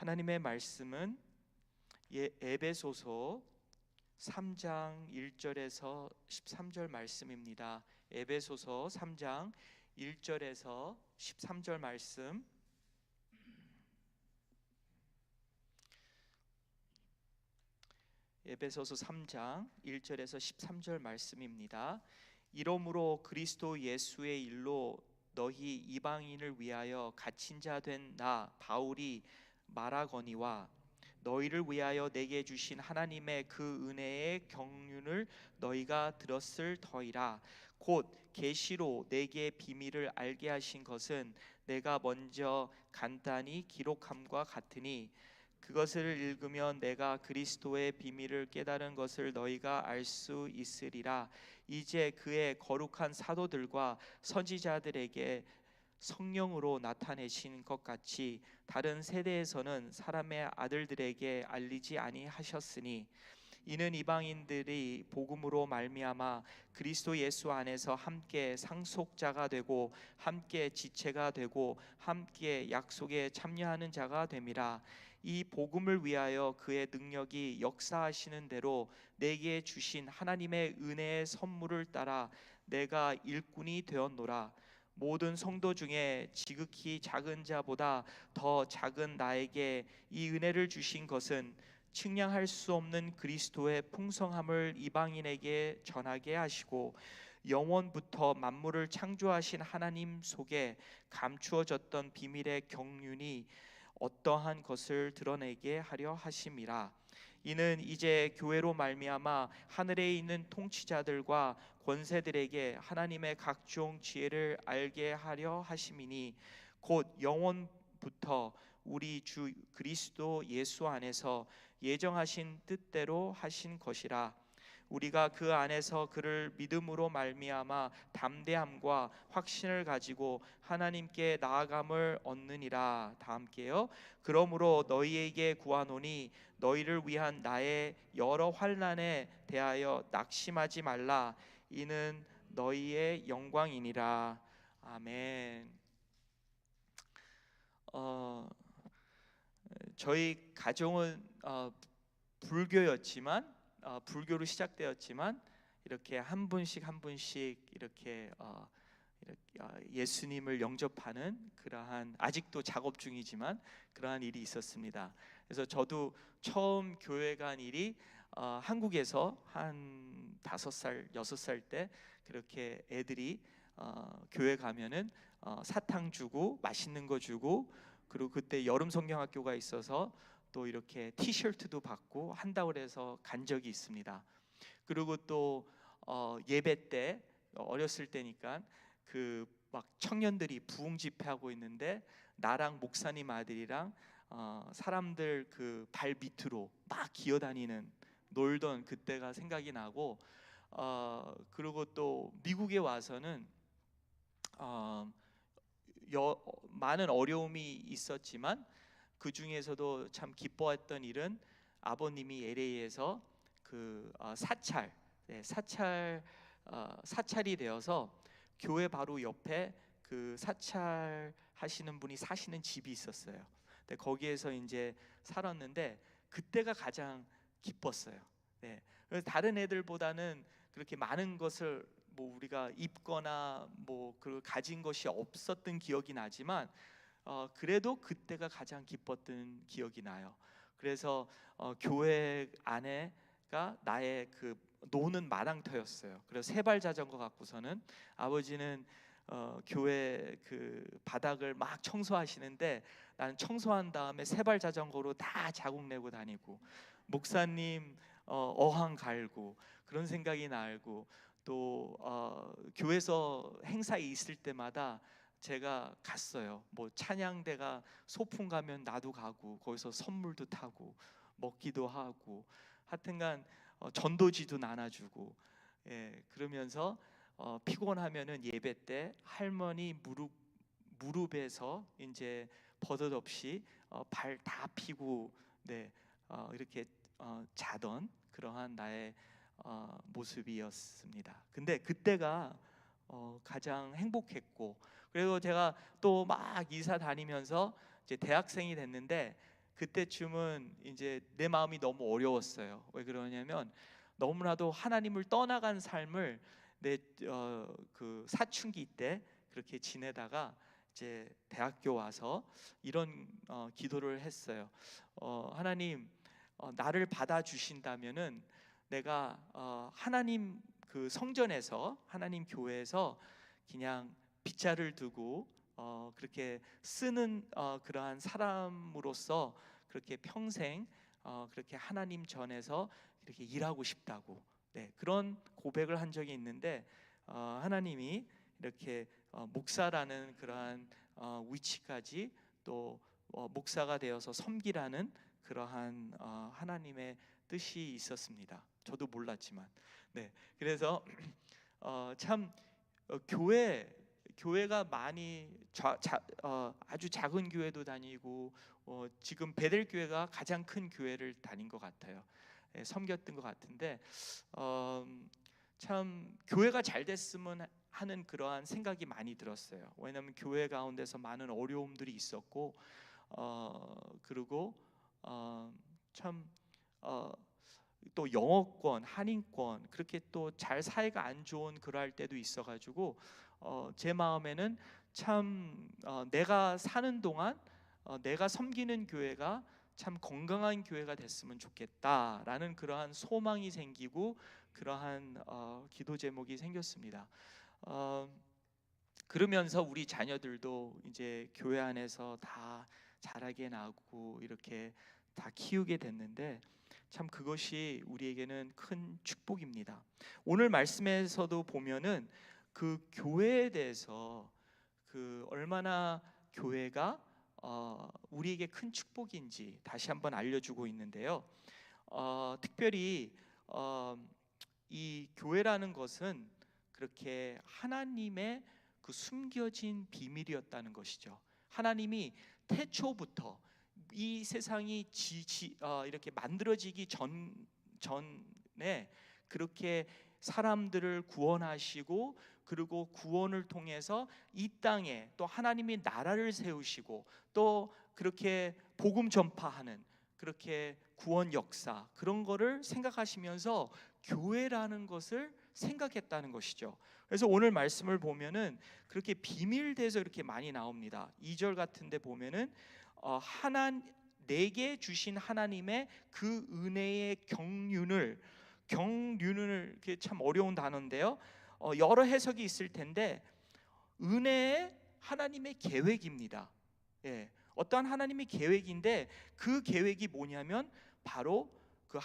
하나님의 말씀은 에베소서 3장 1절에서 13절 말씀입니다. 에베소서 3장 1절에서 13절 말씀. 에베소서 3장 1절에서 13절 말씀입니다. 이러므로 그리스도 예수의 일로 너희 이방인을 위하여 갇힌 자 된 나 바울이 말하거니와 너희를 위하여 내게 주신 하나님의 그 은혜의 경륜을 너희가 들었을 터이라. 곧 계시로 내게 비밀을 알게 하신 것은 내가 먼저 간단히 기록함과 같으니 그것을 읽으면 내가 그리스도의 비밀을 깨달은 것을 너희가 알 수 있으리라. 이제 그의 거룩한 사도들과 선지자들에게 성령으로 나타내신 것 같이 다른 세대에서는 사람의 아들들에게 알리지 아니하셨으니 이는 이방인들이 복음으로 말미암아 그리스도 예수 안에서 함께 상속자가 되고 함께 지체가 되고 함께 약속에 참여하는 자가 됨이라. 이 복음을 위하여 그의 능력이 역사하시는 대로 내게 주신 하나님의 은혜의 선물을 따라 내가 일꾼이 되었노라. 모든 성도 중에 지극히 작은 자보다 더 작은 나에게 이 은혜를 주신 것은 측량할 수 없는 그리스도의 풍성함을 이방인에게 전하게 하시고 영원부터 만물을 창조하신 하나님 속에 감추어졌던 비밀의 경륜이 어떠한 것을 드러내게 하려 하심이라. 이는 이제 교회로 말미암아 하늘에 있는 통치자들과 권세들에게 하나님의 각종 지혜를 알게 하려 하심이니 곧 영원부터 우리 주 그리스도 예수 안에서 예정하신 뜻대로 하신 것이라. 우리가 그 안에서 그를 믿음으로 말미암아 담대함과 확신을 가지고 하나님께 나아감을 얻느니라. 다 함께요. 그러므로 너희에게 구하노니 너희를 위한 나의 여러 환난에 대하여 낙심하지 말라. 이는 너희의 영광이니라. 아멘. 저희 가정은 불교였지만 불교로 시작되었지만 이렇게 한 분씩 한 분씩 이렇게 예수님을 영접하는 그러한, 아직도 작업 중이지만 그러한 일이 있었습니다. 그래서 저도 처음 교회 간 일이 한국에서 한 5살, 6살 때 그렇게 애들이 교회 가면은 사탕 주고 맛있는 거 주고, 그리고 그때 여름 성경학교가 있어서 또 이렇게 티셔츠도 받고 한다고 해서 간 적이 있습니다. 그리고 또 예배 때, 어렸을 때니까 그 막 청년들이 부흥 집회하고 있는데 나랑 목사님 아들이랑 사람들 그 발 밑으로 막 기어다니는, 놀던 그때가 생각이 나고, 그리고 또 미국에 와서는 많은 어려움이 있었지만 그 중에서도 참 기뻐했던 일은 아버님이 LA에서 그 사찰이 되어서 교회 바로 옆에 그 사찰 하시는 분이 사시는 집이 있었어요. 근데 거기에서 이제 살았는데 그때가 가장 기뻤어요. 네. 그래서 다른 애들보다는 그렇게 많은 것을 뭐 우리가 입거나 뭐 그 가진 것이 없었던 기억이 나지만 그래도 그때가 가장 기뻤던 기억이 나요. 그래서 교회 안에가 나의 그 노는 마당터였어요. 그래서 세발 자전거 갖고서는 아버지는 교회 그 바닥을 막 청소하시는데 나는 청소한 다음에 세발 자전거로 다 자국 내고 다니고, 목사님 어항 갈고, 그런 생각이 나고, 또 교회에서 행사 있을 때마다 제가 갔어요. 뭐 찬양대가 소풍 가면 나도 가고 거기서 선물도 타고 먹기도 하고, 하여튼간 전도지도 나눠주고, 예, 그러면서 피곤하면은 예배 때 할머니 무릎에서 이제 버릇없이 발 다 피고, 네, 이렇게 자던 그러한 나의 모습이었습니다. 근데 그때가 가장 행복했고, 그리고 제가 또 막 이사 다니면서 이제 대학생이 됐는데 그때쯤은 이제 내 마음이 너무 어려웠어요. 왜 그러냐면 너무나도 하나님을 떠나간 삶을 내 그 사춘기 때 그렇게 지내다가 이제 대학교 와서 이런 기도를 했어요. 하나님, 나를 받아주신다면은 내가 하나님 그 성전에서, 하나님 교회에서 그냥 빗자를 두고 그렇게 쓰는 그러한 사람으로서 그렇게 평생 그렇게 하나님 전에서 이렇게 일하고 싶다고, 네, 그런 고백을 한 적이 있는데 하나님이 이렇게 목사라는 그러한 위치까지 또 목사가 되어서 섬기라는 그러한 하나님의 뜻이 있었습니다. 저도 몰랐지만, 네, 그래서 참 교회가 많이 아주 작은 교회도 다니고 지금 베델 교회가 가장 큰 교회를 다닌 것 같아요. 예, 섬겼던 것 같은데 참 교회가 잘 됐으면 하는 그러한 생각이 많이 들었어요. 왜냐하면 교회 가운데서 많은 어려움들이 있었고 그리고 참 또 영어권, 한인권 그렇게 또 잘 사이가 안 좋은 그럴 때도 있어가지고 제 마음에는 참 내가 사는 동안 내가 섬기는 교회가 참 건강한 교회가 됐으면 좋겠다라는 그러한 소망이 생기고 그러한 기도 제목이 생겼습니다. 그러면서 우리 자녀들도 이제 교회 안에서 다 자라게 나고 이렇게 다 키우게 됐는데 참 그것이 우리에게는 큰 축복입니다. 오늘 말씀에서도 보면은 그 교회에 대해서 그 얼마나 교회가 우리에게 큰 축복인지 다시 한번 알려주고 있는데요. 특별히 이 교회라는 것은 그렇게 하나님의 그 숨겨진 비밀이었다는 것이죠. 하나님이 태초부터 이 세상이 이렇게 만들어지기 전에 그렇게 사람들을 구원하시고 그리고 구원을 통해서 이 땅에 또 하나님이 나라를 세우시고 또 그렇게 복음 전파하는 그렇게 구원 역사 그런 거를 생각하시면서 교회라는 것을 생각했다는 것이죠. 그래서 오늘 말씀을 보면은 그렇게 비밀돼서 이렇게 많이 나옵니다. 2절 같은데 보면은 내게 주신 하나님의 그 은혜의 경륜을 이게 참 어려운 단어인데요. 여러 해석이 있을 텐데 은혜의 하나님의 계획입니다. 예, 어떠한 하나님의 계획인데 그 계획이 뭐냐면 바로 그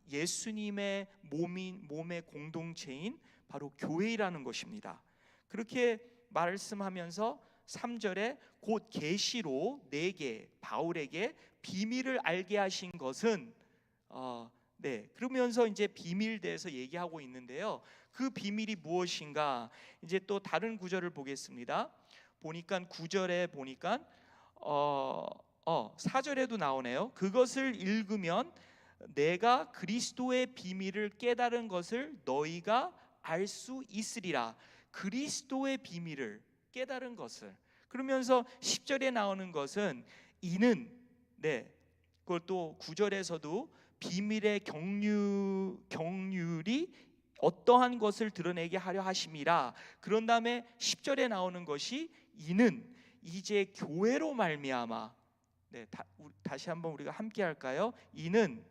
예수님의 몸의 공동체인 바로 교회라는 것입니다. 그렇게 말씀하면서 3절에 곧 계시로 내게 바울에게 비밀을 알게 하신 것은 네, 그러면서 이제 비밀 대해서 얘기하고 있는데요. 그 비밀이 무엇인가? 이제 또 다른 구절을 보겠습니다. 보니까 9절에 보니까 4절에도 나오네요. 그것을 읽으면 내가 그리스도의 비밀을 깨달은 것을 너희가 알 수 있으리라. 그리스도의 비밀을 깨달은 것을. 그러면서 10절에 나오는 것은 이는 네, 그걸 또 9절에서도 비밀의 경륜이 어떠한 것을 드러내게 하려 하심이라. 그런 다음에 10절에 나오는 것이 이는 이제 교회로 말미암아. 네, 다시 한번 우리가 함께 할까요? 이는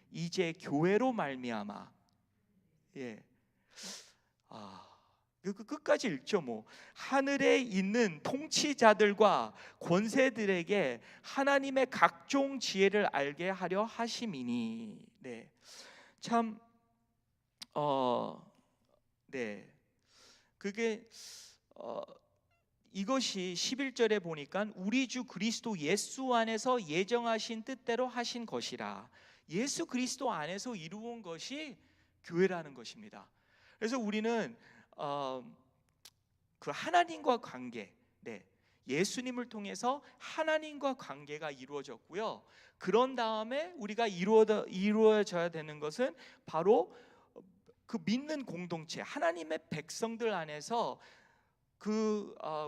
이제 교회로 말미암아. 예, 끝까지 읽죠. 뭐 하늘에 있는 통치자들과 권세들에게 하나님의 각종 지혜를 알게 하려 하심이니. 네, 참 네, 그게 이것이 11절에 보니까 우리 주 그리스도 예수 안에서 예정하신 뜻대로 하신 것이라. 예수 그리스도 안에서 이루은 것이 교회라는 것입니다. 그래서 우리는 그 하나님과 관계, 네, 예수님을 통해서 하나님과 관계가 이루어졌고요. 그런 다음에 우리가 이루어져야 되는 것은 바로 그 믿는 공동체, 하나님의 백성들 안에서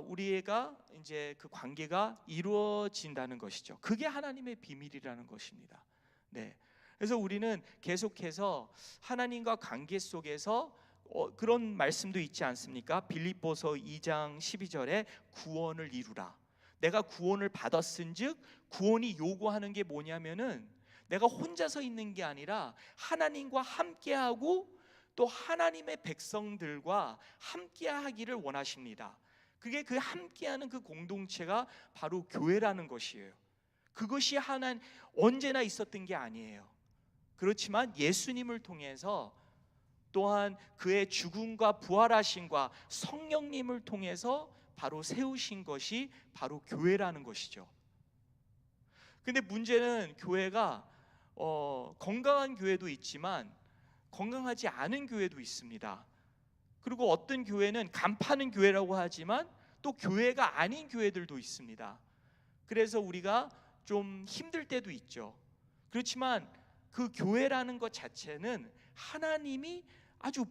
우리가 이제 그 관계가 이루어진다는 것이죠. 그게 하나님의 비밀이라는 것입니다. 네. 그래서 우리는 계속해서 하나님과 관계 속에서 그런 말씀도 있지 않습니까? 빌립보서 2장 12절에 구원을 이루라. 내가 구원을 받았은즉, 구원이 요구하는 게 뭐냐면은 내가 혼자서 있는 게 아니라 하나님과 함께하고 또 하나님의 백성들과 함께하기를 원하십니다. 그게 그 함께하는 그 공동체가 바로 교회라는 것이에요. 그것이 언제나 있었던 게 아니에요. 그렇지만 예수님을 통해서, 또한 그의 죽음과 부활하심과 성령님을 통해서 바로 세우신 것이 바로 교회라는 것이죠. 근데 문제는 교회가 건강한 교회도 있지만 건강하지 않은 교회도 있습니다. 그리고 어떤 교회는 간파는 교회라고 하지만 또 교회가 아닌 교회들도 있습니다. 그래서 우리가 좀 힘들 때도 있죠. 그렇지만 그 교회라는 것 자체는 하나님이 아주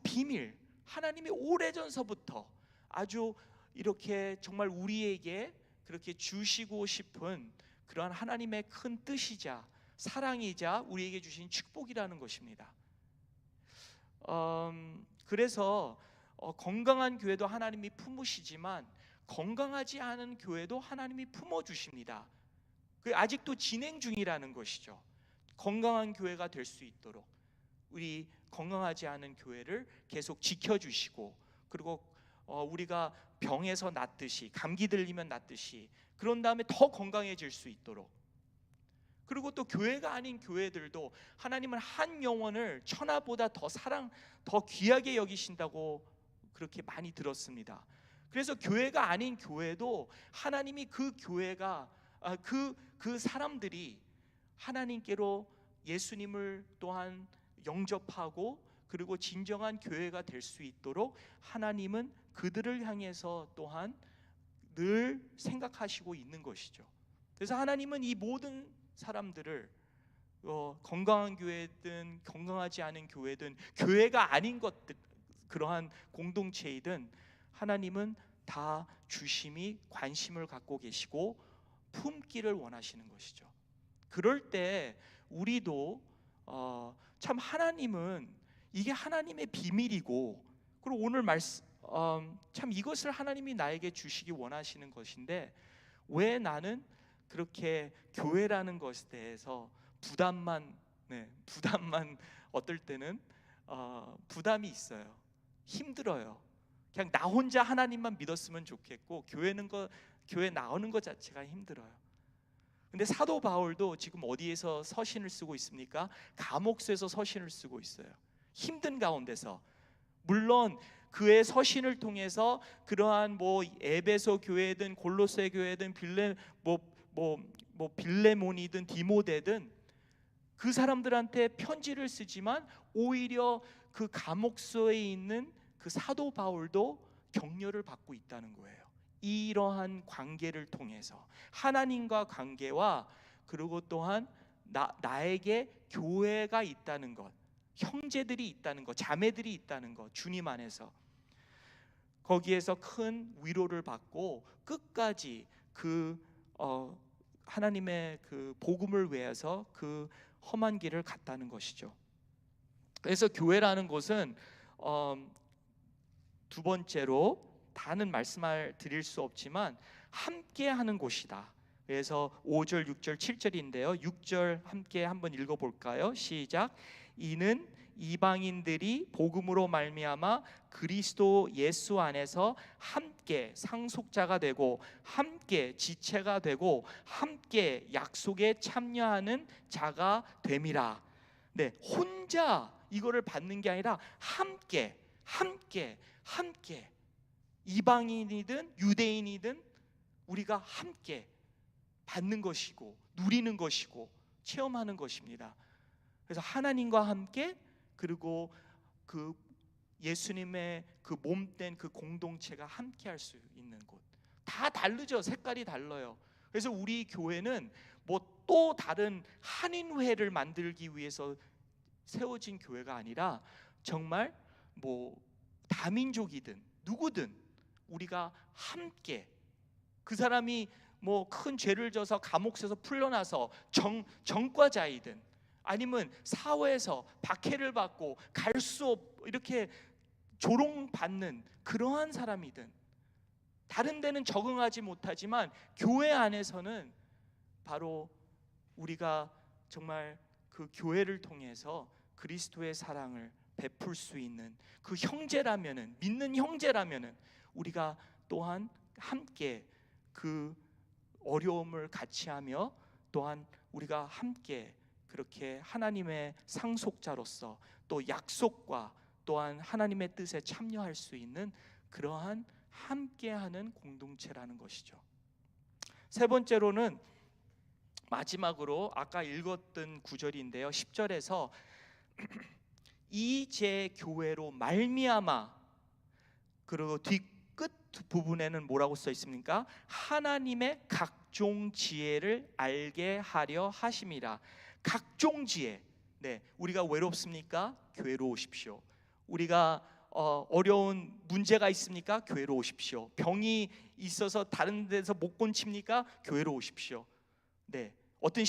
하나님이 오래전서부터 아주 이렇게 정말 우리에게 그렇게 주시고 싶은 그러한 하나님의 큰 뜻이자 사랑이자 우리에게 주신 축복이라는 것입니다. 그래서 건강한 교회도 하나님이 품으시지만 건강하지 않은 교회도 하나님이 품어주십니다. 아직도 진행 중이라는 것이죠. 건강한 교회가 될 수 있도록 우리 건강하지 않은 교회를 계속 지켜주시고, 그리고 우리가 병에서 낫듯이, 감기 들리면 낫듯이, 그런 다음에 더 건강해질 수 있도록, 그리고 또 교회가 아닌 교회들도 하나님은 한 영혼을 천하보다 더 귀하게 여기신다고 그렇게 많이 들었습니다. 그래서 교회가 아닌 교회도 하나님이 그 교회가 그 사람들이 하나님께로 예수님을 또한 영접하고 그리고 진정한 교회가 될 수 있도록 하나님은 그들을 향해서 또한 늘 생각하시고 있는 것이죠. 그래서 하나님은 이 모든 사람들을 건강한 교회든 건강하지 않은 교회든 교회가 아닌 것들, 그러한 공동체이든 하나님은 다 주심이 관심을 갖고 계시고 품기를 원하시는 것이죠. 그럴 때 우리도 참 하나님은 이게 하나님의 비밀이고, 그리고 오늘 말씀 참 이것을 하나님이 나에게 주시기 원하시는 것인데, 왜 나는 그렇게 교회라는 것에 대해서 부담만 어떨 때는 부담이 있어요. 힘들어요. 그냥 나 혼자 하나님만 믿었으면 좋겠고 교회 나오는 것 자체가 힘들어요. 근데 사도 바울도 지금 어디에서 서신을 쓰고 있습니까? 감옥소에서 서신을 쓰고 있어요. 힘든 가운데서. 물론 그의 서신을 통해서 그러한 에베소 교회든 골로새 교회든 빌레몬이든 디모데든 그 사람들한테 편지를 쓰지만 오히려 그 감옥소에 있는 그 사도 바울도 격려를 받고 있다는 거예요. 이러한 관계를 통해서 하나님과 관계와, 그리고 또한 나에게 교회가 있다는 것, 형제들이 있다는 것, 자매들이 있다는 것, 주님 안에서 거기에서 큰 위로를 받고 끝까지 하나님의 그 복음을 위해서 그 험한 길을 갔다는 것이죠. 그래서 교회라는 곳은 두 번째로 다는 말씀을 드릴 수 없지만 함께하는 곳이다. 그래서 5절, 6절, 7절인데요. 6절 함께 한번 읽어볼까요? 시작. 이는 이방인들이 복음으로 말미암아 그리스도 예수 안에서 함께 상속자가 되고 함께 지체가 되고 함께 약속에 참여하는 자가 됨이라. 네, 혼자 이거를 받는 게 아니라 함께 이방인이든 유대인이든 우리가 함께 받는 것이고 누리는 것이고 체험하는 것입니다. 그래서 하나님과 함께, 그리고 그 예수님의 그 몸된 그 공동체가 함께 할 수 있는 곳. 다 다르죠. 색깔이 달라요. 그래서 우리 교회는 또 다른 한인회를 만들기 위해서 세워진 교회가 아니라 정말 다민족이든 누구든 우리가 함께, 그 사람이 뭐 큰 죄를 져서 감옥에서 풀려나서 전과자이든 아니면 사회에서 박해를 받고 갈 수 이렇게 조롱받는 그러한 사람이든, 다른 데는 적응하지 못하지만 교회 안에서는 바로 우리가 정말 그 교회를 통해서 그리스도의 사랑을 베풀 수 있는 그 형제라면은, 믿는 형제라면은 우리가 또한 함께 그 어려움을 같이 하며, 또한 우리가 함께 그렇게 하나님의 상속자로서 또 약속과 또한 하나님의 뜻에 참여할 수 있는 그러한 함께하는 공동체라는 것이죠. 세 번째로는 마지막으로 아까 읽었던 구절인데요, 10절에서 이제 교회로 말미암아, 그리고 뒤끝 부분에는 뭐라고 써 있습니까? 하나님의 각종 지혜를 알게 하려 하심이라. 각종 지혜. 네, 우리가 외롭습니까? 교회로 오십시오. 우리가 어려운 문제가 있습니까? 교회로 오십시오. 병이 있어서 다른 데서 못 고칩니까? 교회로 오십시오. 네, 어떤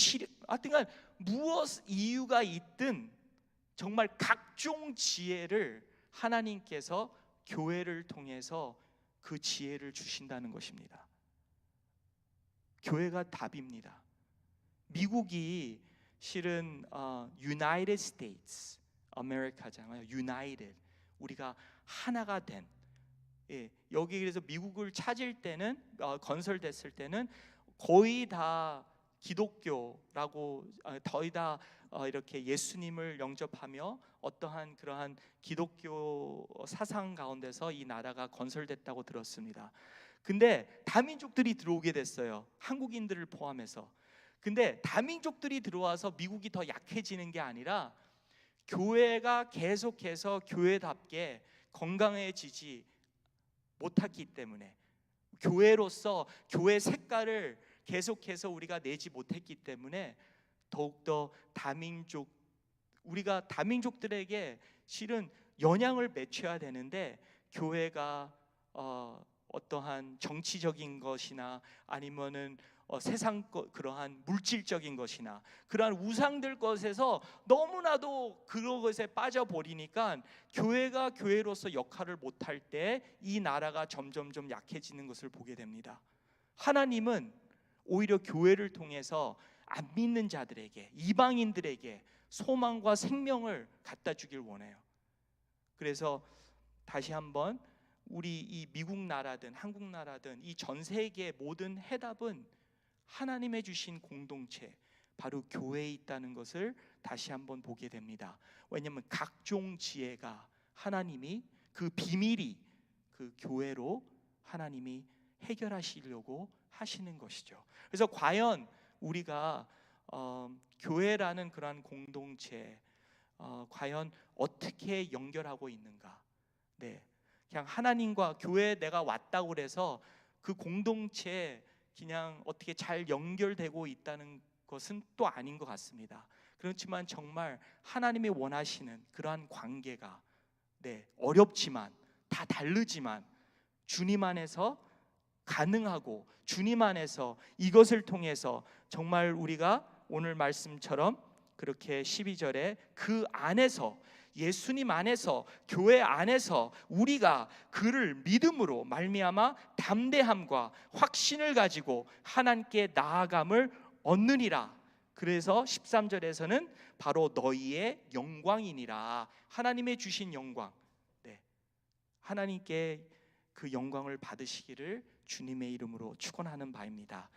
하여튼간 무엇 이유가 있든 정말 각종 지혜를 하나님께서 교회를 통해서 그 지혜를 주신다는 것입니다. 교회가 답입니다. 미국이 실은 United States America잖아요. United, 우리가 하나가 된. 여기 그래서 미국을 찾을 때는 건설됐을 때는 거의 다 기독교라고, 거의 다 이렇게 예수님을 영접하며 어떠한 그러한 기독교 사상 가운데서 이 나라가 건설됐다고 들었습니다. 근데 다민족들이 들어오게 됐어요. 한국인들을 포함해서. 근데 다민족들이 들어와서 미국이 더 약해지는 게 아니라 교회가 계속해서 교회답게 건강해지지 못했기 때문에, 교회로서 교회 색깔을 계속해서 우리가 내지 못했기 때문에 더욱더 우리가 다민족들에게 실은 영향을 맺혀야 되는데, 교회가 어떠한 정치적인 것이나 아니면은 세상 그러한 물질적인 것이나 그러한 우상들 것에서 너무나도 그런 것에 빠져버리니까 교회가 교회로서 역할을 못할 때 이 나라가 점점점 약해지는 것을 보게 됩니다. 하나님은 오히려 교회를 통해서 안 믿는 자들에게, 이방인들에게 소망과 생명을 갖다 주길 원해요. 그래서 다시 한번 우리 이 미국 나라든 한국 나라든 이 전 세계의 모든 해답은 하나님의 주신 공동체, 바로 교회에 있다는 것을 다시 한번 보게 됩니다. 왜냐하면 각종 지혜가 하나님이, 그 비밀이 그 교회로 하나님이 해결하시려고 하시는 것이죠. 그래서 과연 우리가 교회라는 그러한 공동체 과연 어떻게 연결하고 있는가? 네, 그냥 하나님과 교회에 내가 왔다고 그래서 그 공동체에 그냥 어떻게 잘 연결되고 있다는 것은 또 아닌 것 같습니다. 그렇지만 정말 하나님이 원하시는 그러한 관계가, 네, 어렵지만 다 다르지만 주님 안에서 가능하고, 주님 안에서 이것을 통해서 정말 우리가 오늘 말씀처럼 그렇게 12절에 그 안에서, 예수님 안에서, 교회 안에서 우리가 그를 믿음으로 말미암아 담대함과 확신을 가지고 하나님께 나아감을 얻느니라. 그래서 13절에서는 바로 너희의 영광이니라. 하나님의 주신 영광, 네, 하나님께 그 영광을 받으시기를 주님의 이름으로 축원하는 바입니다.